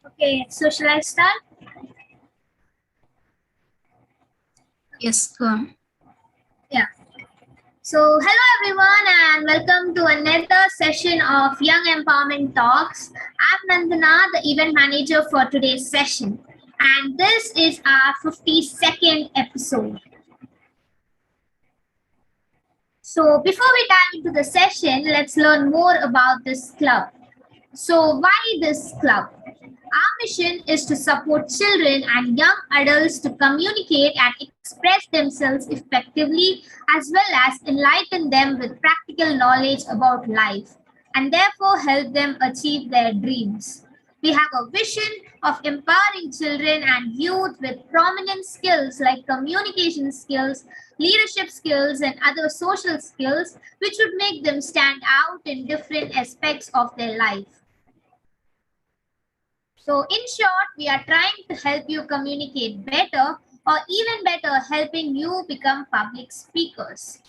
Okay, so shall I start? Yes, go on. Yeah. So, hello everyone, and welcome to another session of Young Empowerment Talks. I'm Nandana, the event manager for today's session, and this is our 52nd episode. So, before we dive into the session, let's learn more about this club. So, why this club? Our mission is to support children and young adults to communicate and express themselves effectively, as well as enlighten them with practical knowledge about life, and therefore help them achieve their dreams. We have a vision of empowering children and youth with prominent skills like communication skills, leadership skills, and other social skills, which would make them stand out in different aspects of their life. So, in short, we are trying to help you communicate better, or even better, helping you become public speakers.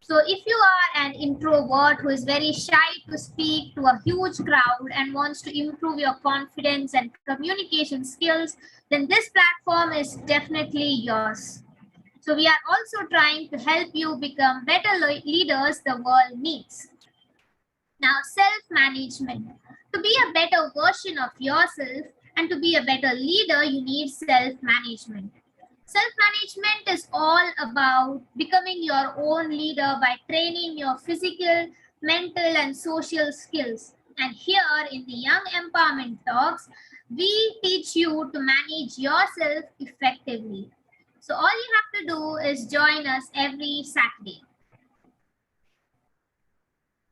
So, if you are an introvert who is very shy to speak to a huge crowd and wants to improve your confidence and communication skills, then this platform is definitely yours. So, we are also trying to help you become better leaders the world needs. Now, self management. To be a better version of yourself and to be a better leader, you need self management. Self management is all about becoming your own leader by training your physical, mental, and social skills. And here in the Young Empowerment Talks, we teach you to manage yourself effectively. So, all you have to do is join us every Saturday.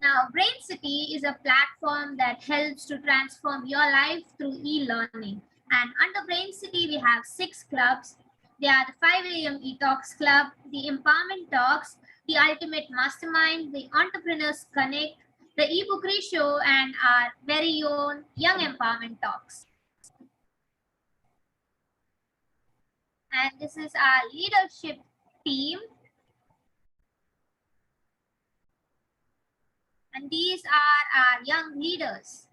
Now, Brainciti is a platform that helps to transform your life through e-learning. And under Brainciti, we have 6 clubs. They are the 5 a.m. e-talks club, the Empowerment Talks, the Ultimate Mastermind, the Entrepreneurs Connect, the e-bookery show, and our very own Young Empowerment Talks. And this is our leadership team. And these are our young leaders.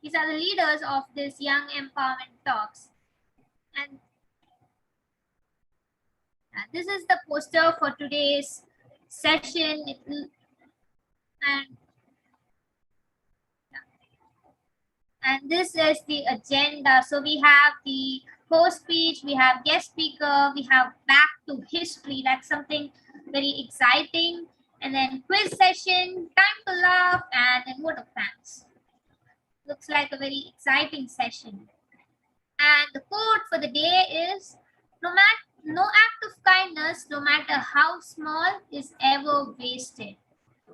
These are the leaders of this Young Empowerment Talks. And this is the poster for today's session. And this is the agenda. So we have the host speech, we have guest speaker, we have back to history. That's something very exciting. And then quiz session, time to laugh, and then vote of thanks. Looks like a very exciting session. And the quote for the day is, no act of kindness, no matter how small, is ever wasted.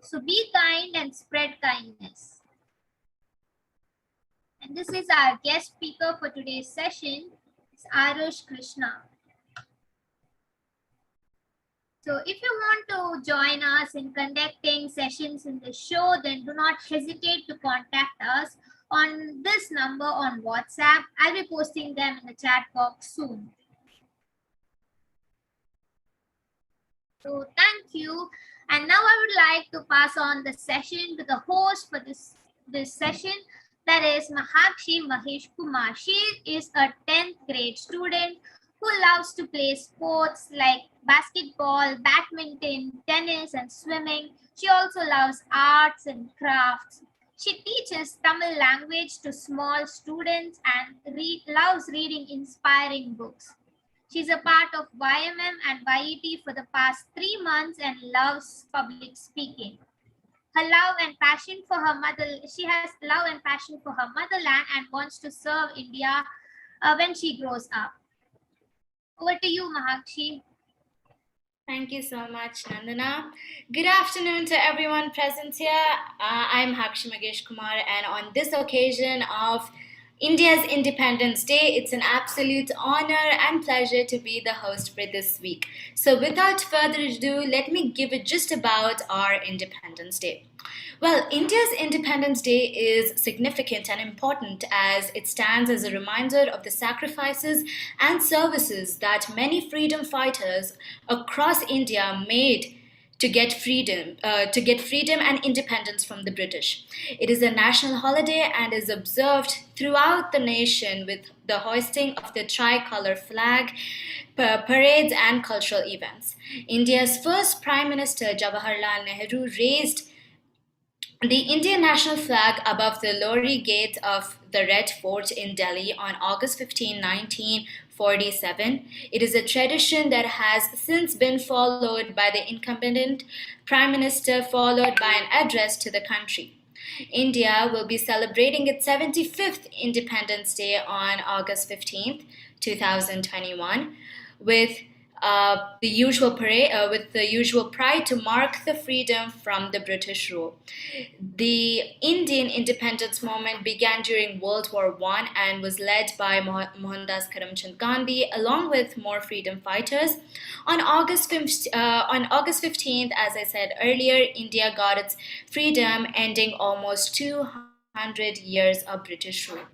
So be kind and spread kindness. And this is our guest speaker for today's session. It's Arush Krishna. So if you want to join us in conducting sessions in the show, then do not hesitate to contact us on this number on WhatsApp. I'll be posting them in the chat box soon. So thank you. And now I would like to pass on the session to the host for this session. That is Mahakshi Mahesh Kumar. She is a 10th grade student who loves to play sports like basketball, badminton, tennis, and swimming. She also loves arts and crafts. She teaches Tamil language to small students and loves reading inspiring books. She's a part of YMM and YET for the past 3 months and loves public speaking. Her love and passion for her she has love and passion for her motherland and wants to serve India when she grows up. Over to you, Mahakshi. Thank you so much, Nandana. Good afternoon to everyone present here. I'm Hakshi Magesh Kumar, and on this occasion of India's Independence Day, it's an absolute honor and pleasure to be the host for this week. So, without further ado, let me give a gist about our Independence Day. Well, India's Independence Day is significant and important as it stands as a reminder of the sacrifices and services that many freedom fighters across India made to get freedom and independence from the British. It is a national holiday and is observed throughout the nation with the hoisting of the tricolour flag, parades, and cultural events. India's first Prime Minister Jawaharlal Nehru raised the Indian national flag above the Lori Gate of the Red Fort in Delhi on August 15, 1947. It is a tradition that has since been followed by the incumbent Prime Minister, followed by an address to the country. India will be celebrating its 75th Independence Day on August 15th, 2021, with with the usual pride to mark the freedom from the British rule. The Indian independence movement began during World War I and was led by Mohandas Karamchand Gandhi along with more freedom fighters. On August 15th, as I said earlier, India got its freedom, ending almost 200 years of British rule.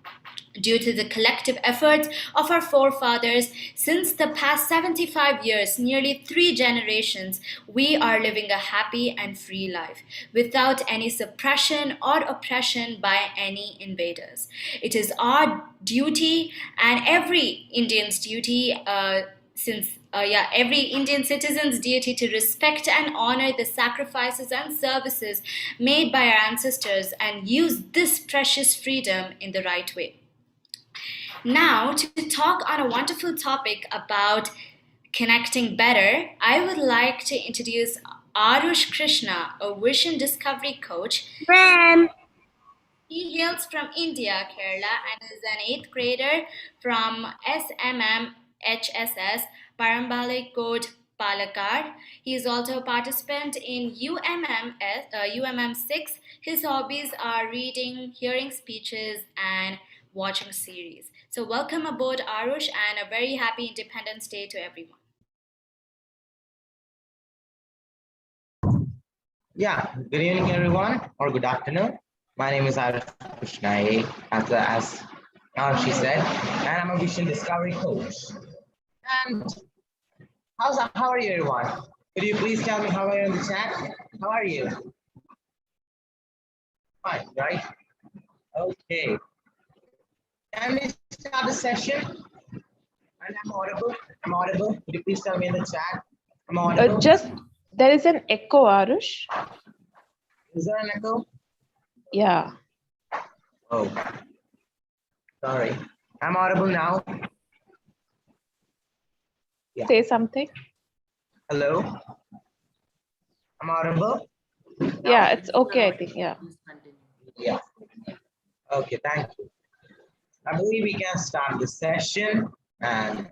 Due to the collective efforts of our forefathers, since the past 75 years, nearly 3 generations, we are living a happy and free life without any suppression or oppression by any invaders. It is our duty and every Indian's duty, every Indian citizen's duty to respect and honor the sacrifices and services made by our ancestors and use this precious freedom in the right way. Now, to talk on a wonderful topic about connecting better, I would like to introduce Arush Krishna, a vision discovery coach. Ma'am. He hails from India, Kerala, and is an 8th grader from SMMHSS, Parambali Code, Palakkad. He is also a participant in UMM 6. His hobbies are reading, hearing speeches, and watching series. So welcome aboard, Arush, and a very happy Independence Day to everyone. Yeah, good evening, everyone, or good afternoon. My name is Arush Krishna, as she said, and I'm a vision discovery coach. And how are you, everyone? Could you please tell me how are you in the chat? How are you? Fine, right? Okay. Can we start the session? And I'm audible. I'm audible. Could you please tell me in the chat? I'm audible. There is an echo, Arush. Is there an echo? Yeah. Oh, sorry. I'm audible now. Yeah. Say something. Hello. I'm audible. Yeah, it's okay, I think. Yeah. Yeah. Okay, thank you. I believe we can start the session, and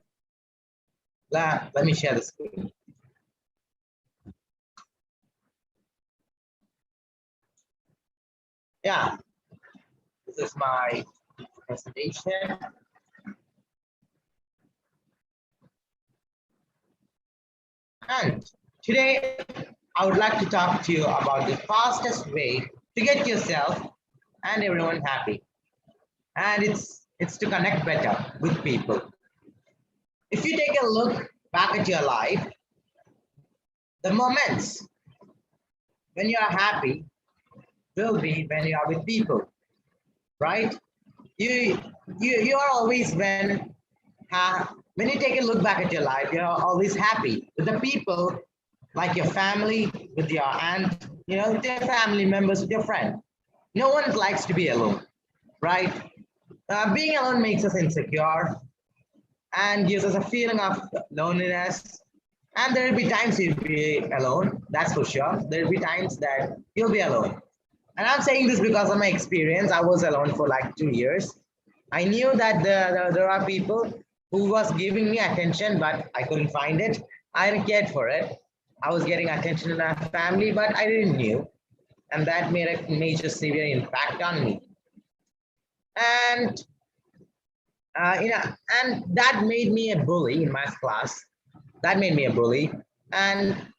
let me share the screen. Yeah, this is my presentation. And today I would like to talk to you about the fastest way to get yourself and everyone happy. And it's to connect better with people. If you take a look back at your life, the moments when you are happy will be when you are with people, right? You are always when you take a look back at your life, you're always happy with the people, like your family, with your aunt, with your family members, with your friend. No one likes to be alone, right? Being alone makes us insecure and gives us a feeling of loneliness. And there will be times you'll be alone, that's for sure. There will be times that you'll be alone. And I'm saying this because of my experience. I was alone for like 2 years. I knew that there are people who was giving me attention, but I couldn't find it. I didn't care for it. I was getting attention in my family, but I didn't knew. And that made a major severe impact on me. And and that made me a bully in my class. That made me a bully. And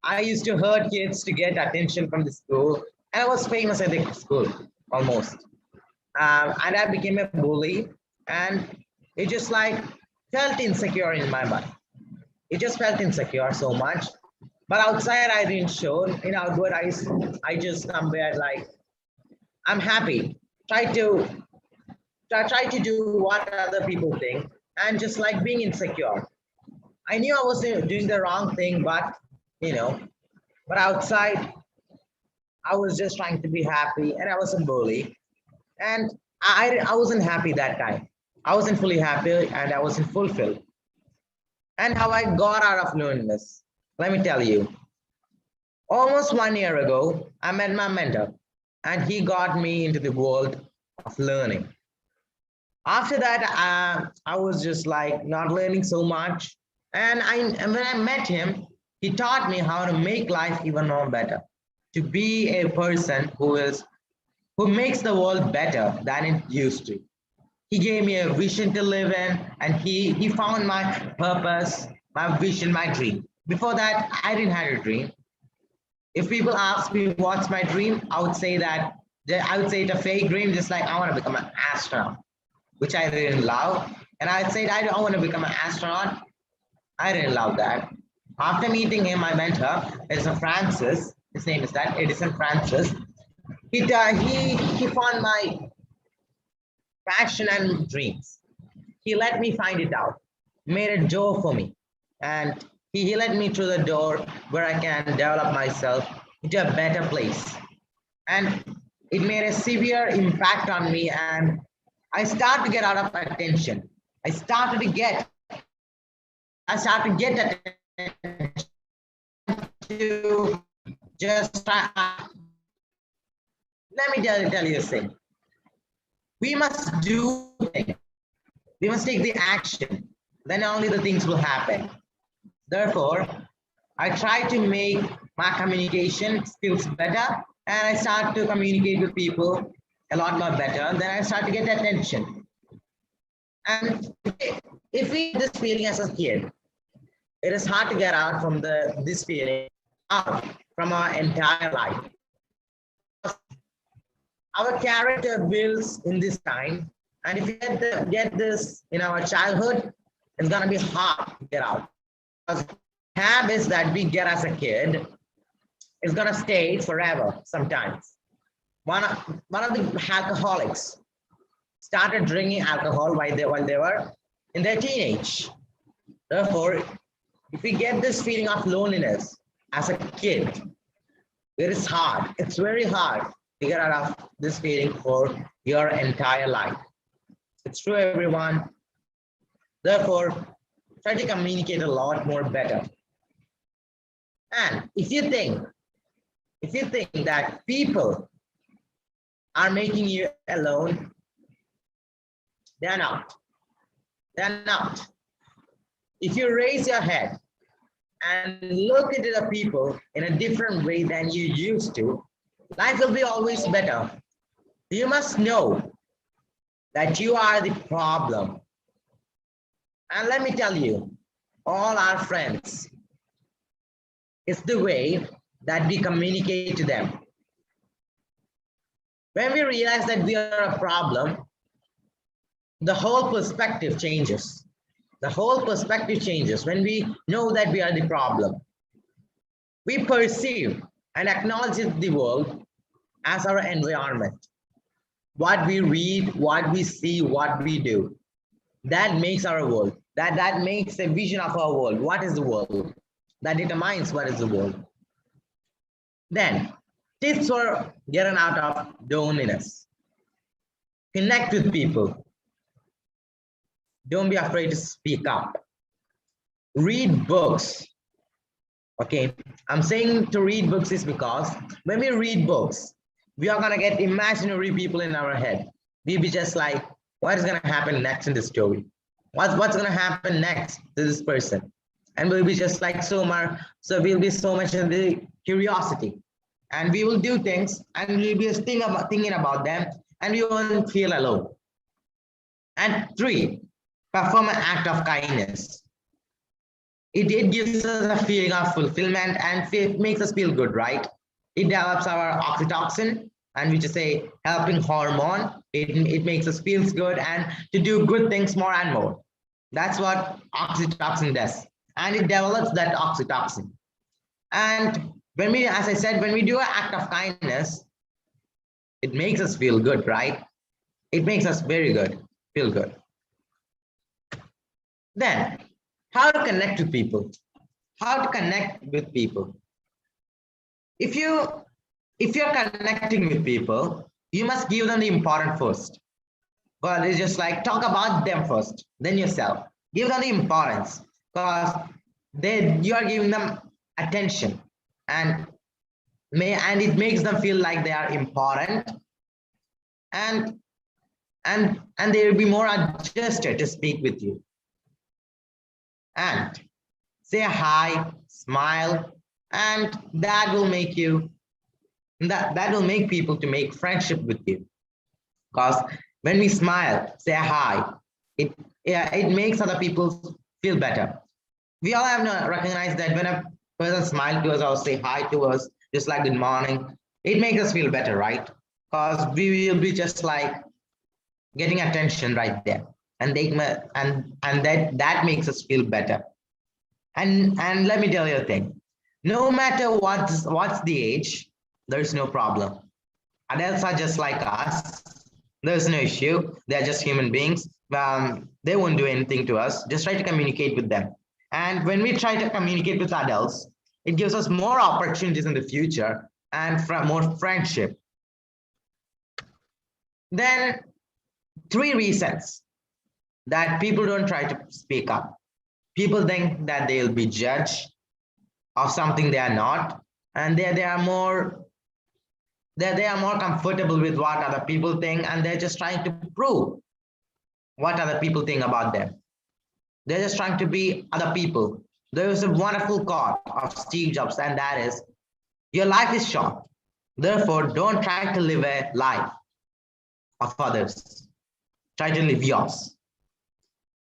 I used to hurt kids to get attention from the school. And I was famous at the school, almost. And I became a bully. And it just like felt insecure in my mind. It just felt insecure so much. But outside, I didn't show. In outward, I just compared like I'm happy. Try to try to do what other people think, and just like being insecure. I knew I was doing the wrong thing, but you know, but outside, I was just trying to be happy, and I was a bully, and I wasn't happy that time. I wasn't fully happy, and I wasn't fulfilled. And how I got out of loneliness. Let me tell you. Almost 1 year ago, I met my mentor, and he got me into the world of learning. After that, I was just like not learning so much. And when I met him, he taught me how to make life even more better, to be a person who makes the world better than it used to. He gave me a vision to live in, and he found my purpose, my vision, my dream. Before that, I didn't have a dream. If people ask me what's my dream, I would say it's a fake dream, just like I want to become an astronaut, which I didn't love. And I'd say I don't want to become an astronaut. I didn't love that. After meeting him, my mentor is a Francis. His name is that Edison Francis. He found my passion and dreams. He let me find it out, made a door for me, and he led me through the door where I can develop myself into a better place. And it made a severe impact on me, and I started to get out of attention. I started to get attention to just let me tell you a thing. We must do things. We must take the action. Then only the things will happen. Therefore, I try to make my communication skills better, and I start to communicate with people a lot more better. Then I start to get attention. And if we have this feeling as a kid, it is hard to get out from this feeling out from our entire life. Our character builds in this time, and if you get this in our childhood, it's gonna be hard to get out. Because habits that we get as a kid is gonna stay forever sometimes. One of the alcoholics started drinking alcohol while they were in their teenage. Therefore, if we get this feeling of loneliness as a kid, it is hard. It's very hard to get out of this feeling for your entire life. It's true, everyone. Therefore, try to communicate a lot more better. And if you think that people are making you alone, they're not. They're not. If you raise your head and look into the people in a different way than you used to, life will be always better. You must know that you are the problem. And let me tell you, all our friends, it's the way that we communicate to them. When we realize that we are a problem, the whole perspective changes. The whole perspective changes when we know that we are the problem. We perceive and acknowledge the world as our environment. What we read, what we see, what we do, that makes our world. That makes a vision of our world. What is the world? That determines what is the world. Then, tips for getting out of loneliness. Connect with people. Don't be afraid to speak up. Read books. Okay, I'm saying to read books is because when we read books, we are gonna get imaginary people in our head. We'll be just like, what is gonna happen next in the story? What's gonna happen next to this person? And we'll be just like so we'll be so much in the curiosity. And we will do things and we'll be thinking about them, and we won't feel alone. And 3, perform an act of kindness. It gives us a feeling of fulfillment and it makes us feel good, right? It develops our oxytocin, and which is a helping hormone. It makes us feel good and to do good things more and more. That's what oxytocin does. And it develops that oxytocin. And when we, as I said, when we do an act of kindness, it makes us feel good, right? It makes us very good, feel good. Then, how to connect with people? How to connect with people? If you're connecting with people, you must give them the important first. Well, it's just like talk about them first, then yourself. Give them the importance because you are giving them attention, and it makes them feel like they are important, and they will be more adjusted to speak with you. And say hi, smile, and that will make people to make friendship with you. Because when we smile, say hi, it makes other people feel better. We all have to recognize that when a person smiles to us or say hi to us, just like good morning, it makes us feel better, right? Because we will be just like getting attention right there, and that makes us feel better. And let me tell you a thing: no matter what's the age, there's no problem. Adults are just like us. There's no issue. They're just human beings. They won't do anything to us. Just try to communicate with them. And when we try to communicate with adults, it gives us more opportunities in the future and more friendship. Then 3 reasons that people don't try to speak up. People think that they'll be judged of something they are not, and they are more comfortable with what other people think, and they're just trying to prove what other people think about them. They're just trying to be other people. There is a wonderful quote of Steve Jobs, and that is, your life is short. Therefore, don't try to live a life of others. Try to live yours.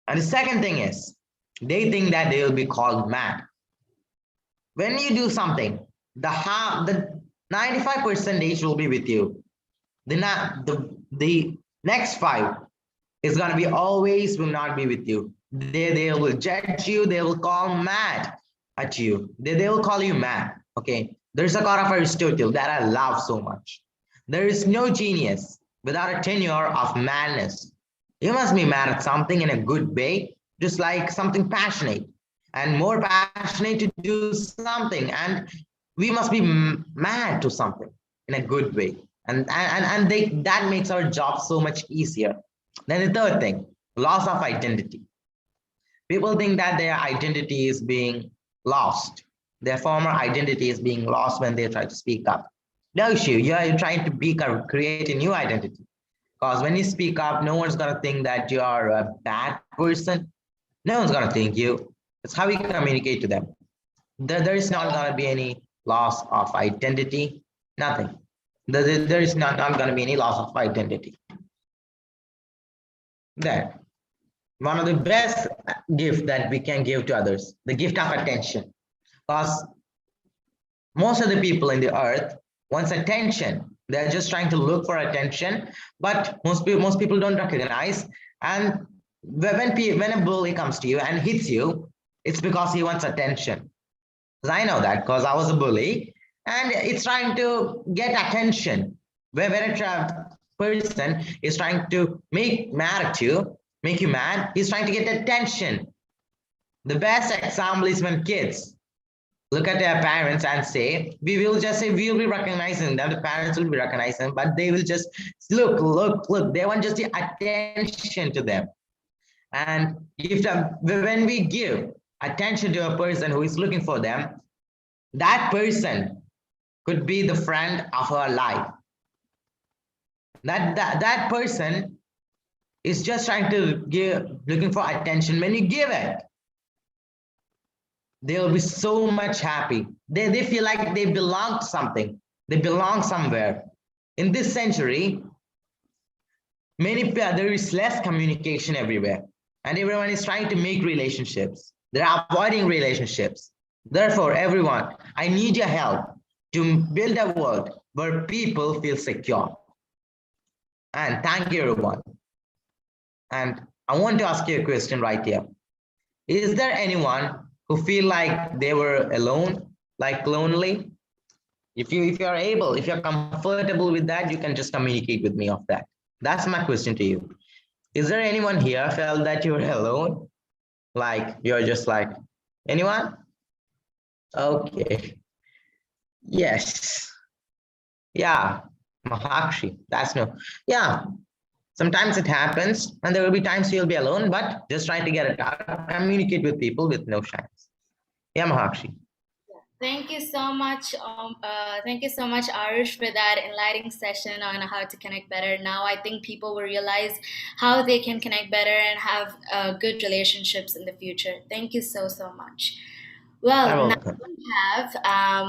And the second thing is, they think that they will be called mad. When you do something, the 95% will be with you. The next 5 is going to be always will not be with you. They will judge you. They will call mad at you. They will call you mad. Okay. There's a quote of Aristotle that I love so much. There is no genius without a tenure of madness. You must be mad at something in a good way, just like something passionate, and more passionate to do something. And we must be mad to something in a good way. And that makes our job so much easier. Then the third thing, loss of identity. People think that their identity is being lost. Their former identity is being lost when they try to speak up. No issue. You're trying to create a new identity. Because when you speak up, no one's going to think that you are a bad person. No one's going to think you. It's how you communicate to them. There is not going to be any loss of identity. Nothing. There is not going to be any loss of identity. Then, one of the best gifts that we can give to others, the gift of attention. Because most of the people in the earth wants attention. They're just trying to look for attention, but most people don't recognize. And when a bully comes to you and hits you, it's because he wants attention. Because I know that, because I was a bully, and it's trying to get attention. When a person is trying to make you mad, he's trying to get attention. The best example is when kids look at their parents and say, we'll be recognizing them, the parents will be recognizing, but they will just look. They want just the attention to them. And when we give attention to a person who is looking for them, that person could be the friend of our life. That person is just trying to looking for attention. When you give it, they'll be so much happy. They feel like they belong to something. They belong somewhere. In this century, there is less communication everywhere, and everyone is trying to make relationships. They're avoiding relationships. Therefore, everyone, I need your help to build a world where people feel secure. And thank you, everyone. And I want to ask you a question right here. Is there anyone who feel like they were alone like lonely? If you're able, if you're comfortable with that, you can just communicate with me of that. That's my question to you. Is there anyone here felt that you were alone? Like you're just like, anyone? Okay. Yes. Yeah. Mahakshi. That's no. Yeah. Sometimes it happens, and there will be times you'll be alone, but just try to get it out. Communicate with people with no shyness. Yeah, Mahakshi. Thank you so much, Arush, for that enlightening session on how to connect better. Now I think people will realize how they can connect better and have good relationships in the future. Thank you so much. Well, now we have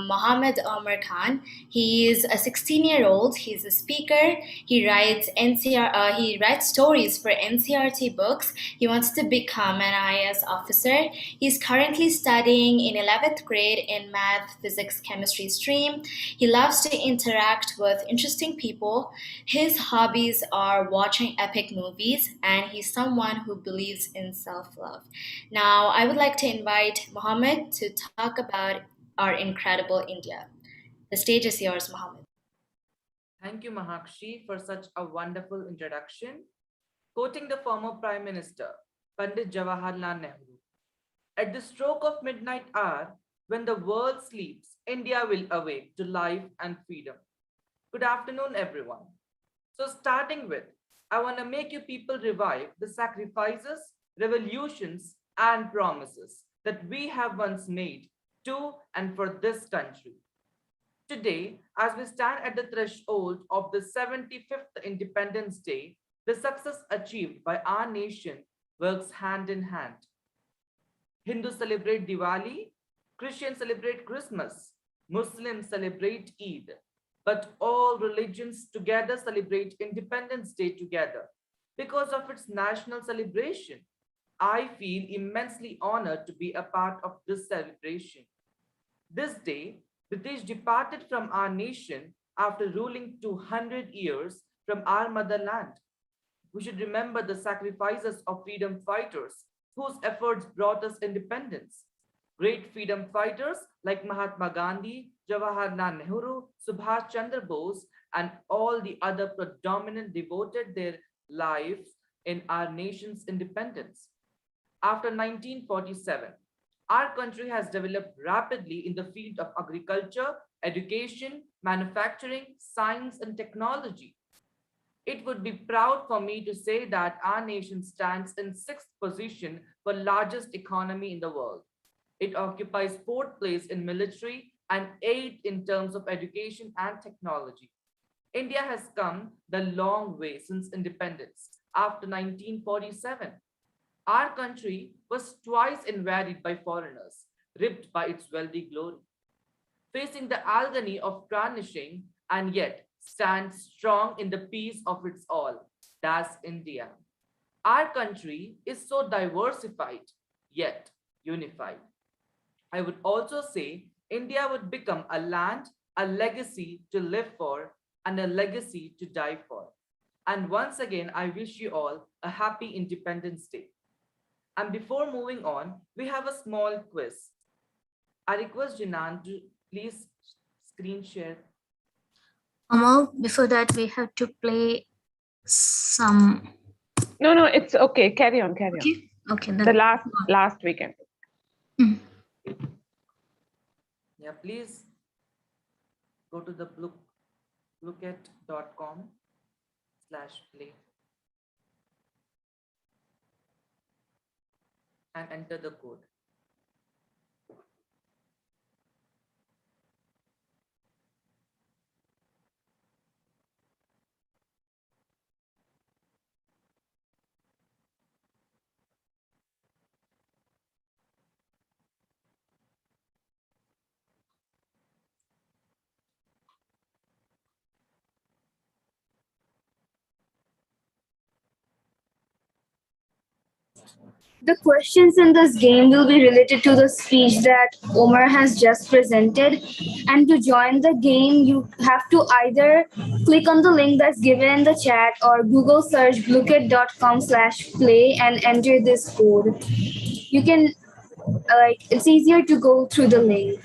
Mohammed Omar Khan. He is a 16-year-old. He's a speaker. He writes he writes stories for NCRT books. He wants to become an IAS officer. He's currently studying in 11th grade in math, physics, chemistry stream. He loves to interact with interesting people. His hobbies are watching epic movies, and he's someone who believes in self-love. Now, I would like to invite Mohammed to talk about our incredible India. The stage is yours, Mohammed. Thank you, Mahakshi, for such a wonderful introduction. Quoting the former Prime Minister, Pandit Jawaharlal Nehru, at the stroke of midnight hour, when the world sleeps, India will awake to life and freedom. Good afternoon, everyone. So starting with, I want to make you people revive the sacrifices, revolutions, and promises that we have once made to and for this country. Today, as we stand at the threshold of the 75th Independence Day, the success achieved by our nation works hand in hand. Hindus celebrate Diwali, Christians celebrate Christmas, Muslims celebrate Eid, but all religions together celebrate Independence Day together because of its national celebration. I feel immensely honored to be a part of this celebration. This day, British departed from our nation after ruling 200 years from our motherland. We should remember the sacrifices of freedom fighters whose efforts brought us independence. Great freedom fighters like Mahatma Gandhi, Jawaharlal Nehru, Subhash Chandra Bose, and all the other predominant devoted their lives in our nation's independence. After 1947, our country has developed rapidly in the field of agriculture, education, manufacturing, science, and technology. It would be proud for me to say that our nation stands in 6th position for largest economy in the world. It occupies 4th place in military and 8th in terms of education and technology. India has come the long way since independence after 1947. Our country was twice invaded by foreigners, ripped by its wealthy glory, facing the agony of tarnishing, and yet stands strong in the peace of its all. That's India. Our country is so diversified, yet unified. I would also say India would become a land, a legacy to live for, and a legacy to die for. And once again, I wish you all a happy Independence Day. And before moving on, we have a small quiz. I request Jinan to please screen share. Amal, before that, we have to play some. No, it's okay. Carry on. Okay. The last weekend. Yeah, please go to the bluecat.com/play and enter the code. The questions in this game will be related to the speech that Omar has just presented. And to join the game, you have to either click on the link that's given in the chat or Google search bluekit.com/play and enter this code. You can, it's easier to go through the link.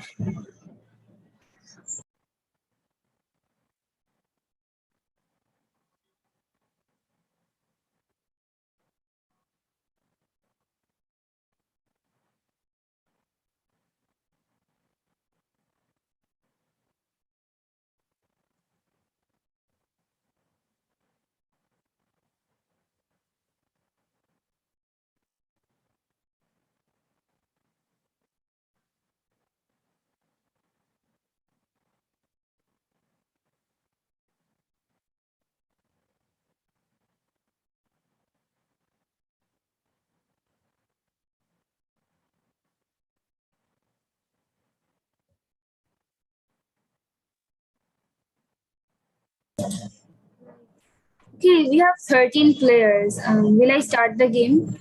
Okay, we have 13 players. Will I start the game?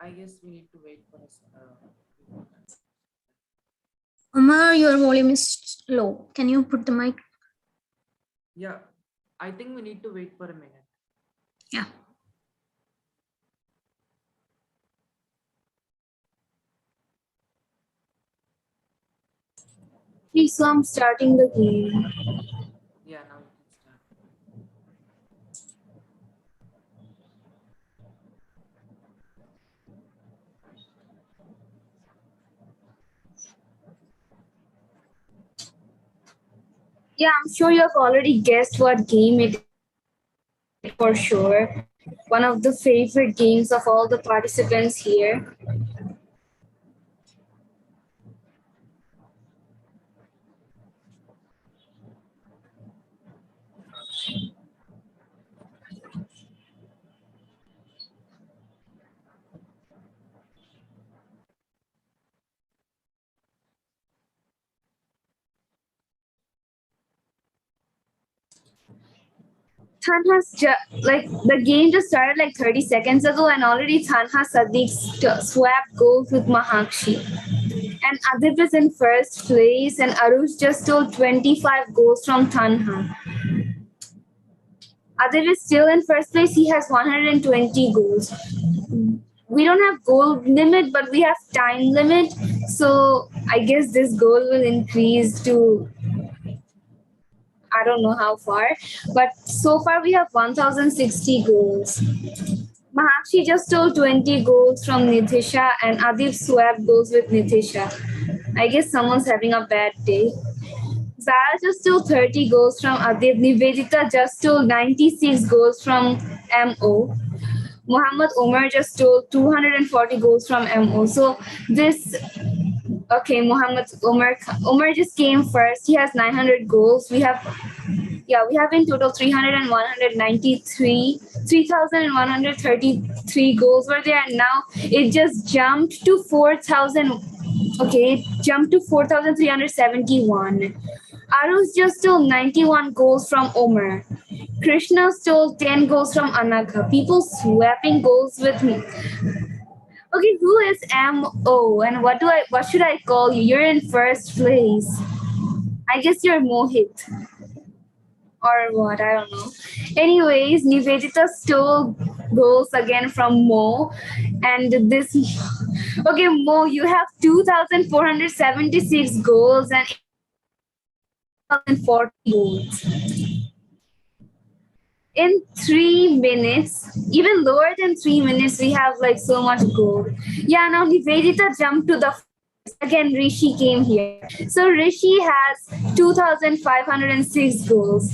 I guess we need to wait for a few more minutes. Omar, your volume is low. Can you put the mic? Yeah, I think we need to wait for a minute. Yeah. Okay, so I'm starting the game. Yeah, now we can start. Yeah, I'm sure you have already guessed what game it is for sure. One of the favorite games of all the participants here. Like the game just started like 30 seconds ago, and already Tanha Sadiq swapped goals with Mahakshi. And Adib is in first place, and Arush just stole 25 goals from Tanha. Adib is still in first place, he has 120 goals. We don't have goal limit, but we have time limit. So I guess this goal will increase to I don't know how far, but so far we have 1060 goals. Mahakshi just stole 20 goals from Nithisha, and Adib swapped goals with Nithisha. I guess someone's having a bad day. Zara just stole 30 goals from Adib. Nivedita just stole 96 goals from MO. Muhammad Omar just stole 240 goals from MO. So this okay, Muhammad Omar just came first. He has 900 goals. We have in total 300 and 193, 3,133 goals were there, and now it just jumped to 4,000. Okay, it jumped to 4,371. Arush just stole 91 goals from Omar. Krishna stole 10 goals from Anagha. People swapping goals with me. Okay, who is MO and what should I call you? You're in first place. I guess you're Mohit. Or what? I don't know. Anyways, Nivedita stole goals again from Mo. And this okay, Mo, you have 2,476 goals and 1,040 goals. In 3 minutes, even lower than 3 minutes, we have like so much gold. Yeah, now Nivedita jumped to the again. Rishi came here, so Rishi has 2,506 goals.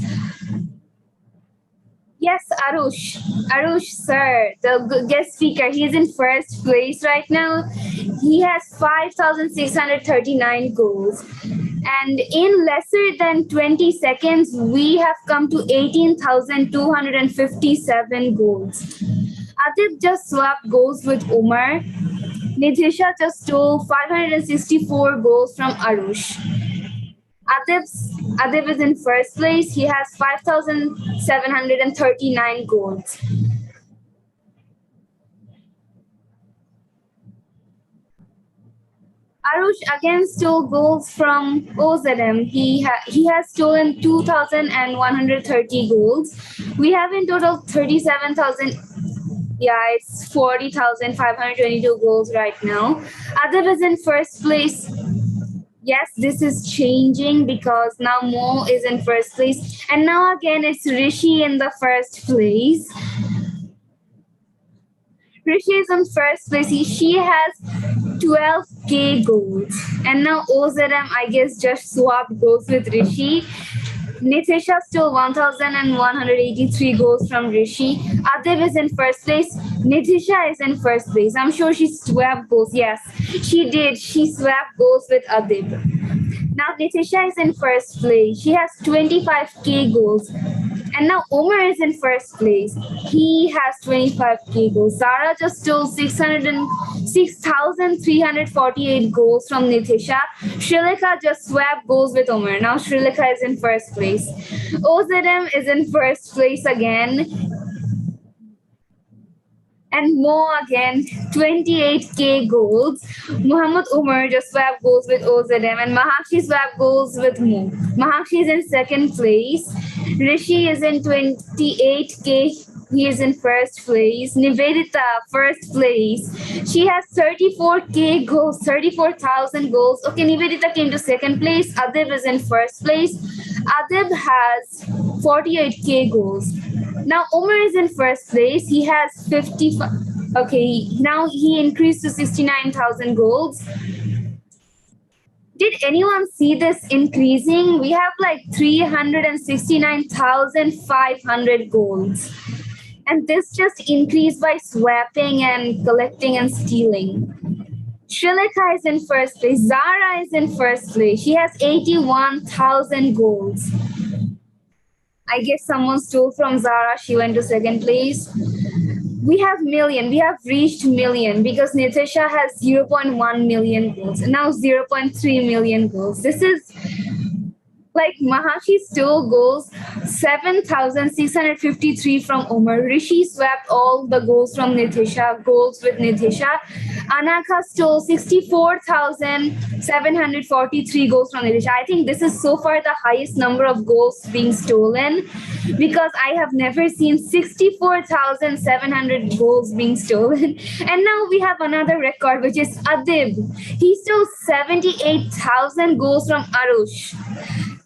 Yes, Arush, sir, the guest speaker. He's in first place right now. He has 5,639 goals. And in lesser than 20 seconds, we have come to 18,257 goals. Adib just swapped goals with Umar. Nithisha just stole 564 goals from Arush. Adib is in first place. He has 5,739 goals. Arush again stole goals from OZM. He has stolen 2,130 goals. We have in total 37,000. Yeah, it's 40,522 goals right now. Adib is in first place. Yes, this is changing because now Mo is in first place. And now again, it's Rishi in the first place. Rishi is in first place. She has 12K goals. And now OZM, I guess, just swapped goals with Rishi. Nithisha stole 1,183 goals from Rishi. Adib is in first place. Nithisha is in first place. I'm sure she swapped goals. Yes, she did. She swapped goals with Adib. Now Nithisha is in first place. She has 25K goals. And now Omar is in first place. He has 25k goals. Zara just stole 6,348 goals from Nitisha. Shrileka just swapped goals with Omar. Now Shrileka is in first place. OZM is in first place again. And Mo again, 28k goals. Muhammad Umar just swapped goals with OZM, and Mahakshi swapped goals with Mo. Mahakshi is in second place. Rishi is in 28k. He is in first place. Nivedita, first place. She has 34k goals, 34,000 goals. Okay, Nivedita came to second place. Adib is in first place. Adib has 48k goals. Now Omar is in first place. He has 55. Okay, now he increased to 69,000 goals. Did anyone see this increasing? We have like 369,500 goals. And this just increased by swapping and collecting and stealing. Shrileka is in first place. Zara is in first place. She has 81,000 goals. I guess someone stole from Zara. She went to second place. We have million. We have reached million because Nitisha has 0.1 million goals. Now 0.3 million goals. This is like Mahashi stole goals 7,653 from Omar. Rishi swapped all the goals from Nitisha, goals with Nitisha. Anaka stole 64,743 goals from Nitisha. I think this is so far the highest number of goals being stolen because I have never seen 64,700 goals being stolen. And now we have another record, which is Adib. He stole 78,000 goals from Arush.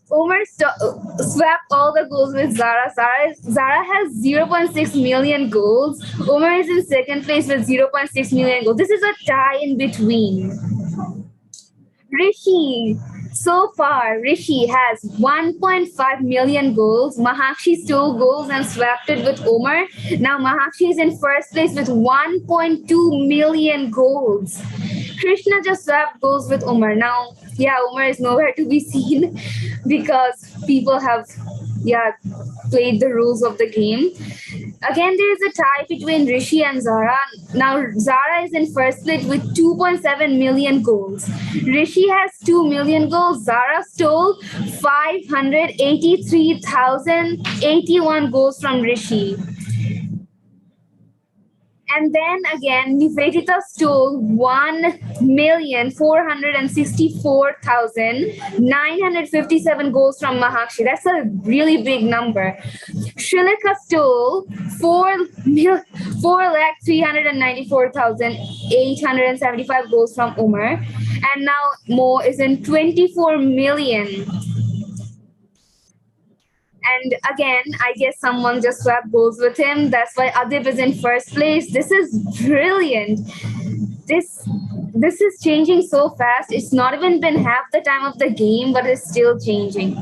Omar swapped all the goals with Zara. Zara has 0.6 million goals. Omar is in second place with 0.6 million goals. This is a tie in between. Rishi. So far, Rishi has 1.5 million goals. Mahakshi stole goals and swapped it with Omar. Now Mahakshi is in first place with 1.2 million goals. Krishna just swapped goals with Omar. Now, yeah, Omar is nowhere to be seen because people have, played the rules of the game. Again, there is a tie between Rishi and Zara. Now, Zara is in first place with 2.7 million goals. Rishi has 2 million goals. Zara stole 583,081 goals from Rishi. And then again, Nivedita stole 1,464,957 goals from Mahakshi. That's a really big number. Shrileka stole 4,394,875 goals from Umar. And now Mo is in 24 million. And again, I guess someone just swapped goals with him. That's why Adib is in first place. This is brilliant. This is changing so fast. It's not even been half the time of the game, but it's still changing.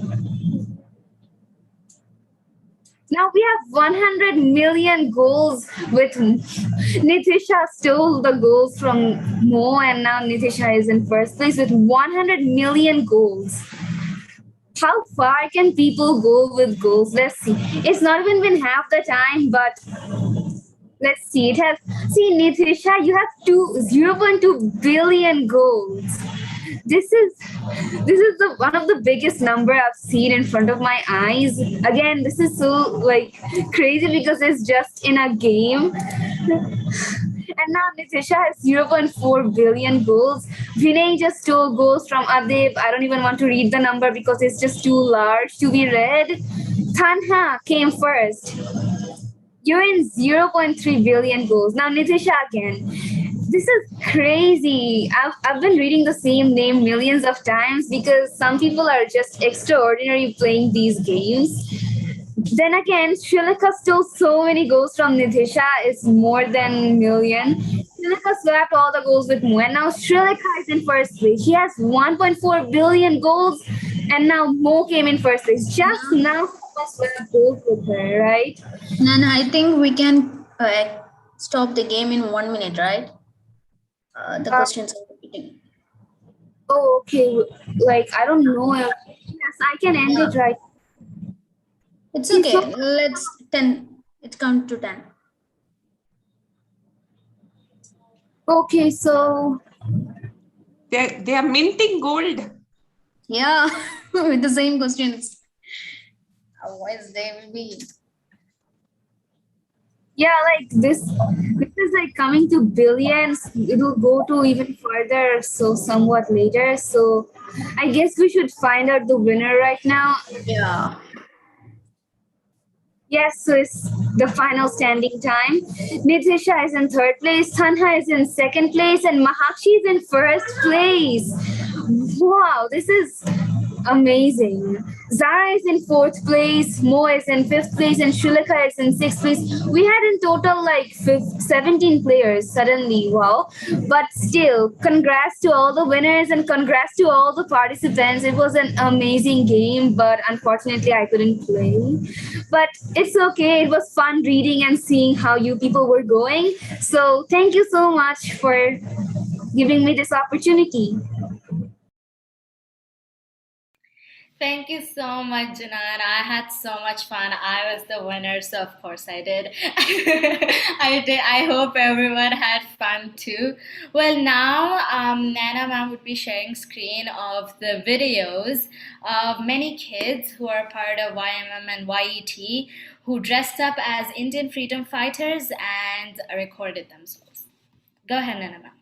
Now we have 100 million goals with Nitisha stole the goals from Mo, and now Nitisha is in first place with 100 million goals. How far can people go with goals? Let's see. It's not even been half the time, but let's see. It has. See, Nitisha, you have 0.2 billion goals. This is one of the biggest number I've seen in front of my eyes. Again, this is so like crazy because it's just in a game. And now Nitisha has 0.4 billion goals. Vinay just stole goals from Adib. I don't even want to read the number because it's just too large to be read. Tanha came first. You're in 0.3 billion goals. Now Nitisha again. This is crazy. I've been reading the same name millions of times because some people are just extraordinary playing these games. Then again, Shrileka stole so many goals from Nitisha. It's more than million. Shrileka swapped all the goals with Mo. And now Shrileka is in first place. She has 1.4 billion goals. And now Mo came in first place. Just now, someone swapped goals with her, right? Nana, I think we can stop the game in 1 minute, right? The questions are repeating. Oh, okay. Like, I don't know. Yes, I can end it right. It's okay. Let's 10. It count to 10. Okay, so They are minting gold. Yeah, with the same questions. Otherwise, they will be. yeah, like this is like coming to billions. It will go to even further, so somewhat later. So I guess we should find out the winner right now. Yeah. Yes, so it's the final standing time. Nitisha is in third place, Tanha is in second place, and Mahakshi is in first place. Wow, this is amazing. Zara is in fourth place, Mo is in fifth place, and Shulika is in sixth place. We had in total like 17 players suddenly. Wow. But still, congrats to all the winners and congrats to all the participants. It was an amazing game, but unfortunately, I couldn't play. But it's okay. It was fun reading and seeing how you people were going. So, thank you so much for giving me this opportunity. Thank you so much, Janan. I had so much fun. I was the winner, so of course I did. I did. I hope everyone had fun too. Well, now Nana ma'am would be sharing screen of the videos of many kids who are part of YMM and YET who dressed up as Indian freedom fighters and recorded themselves. Go ahead, Nana ma'am.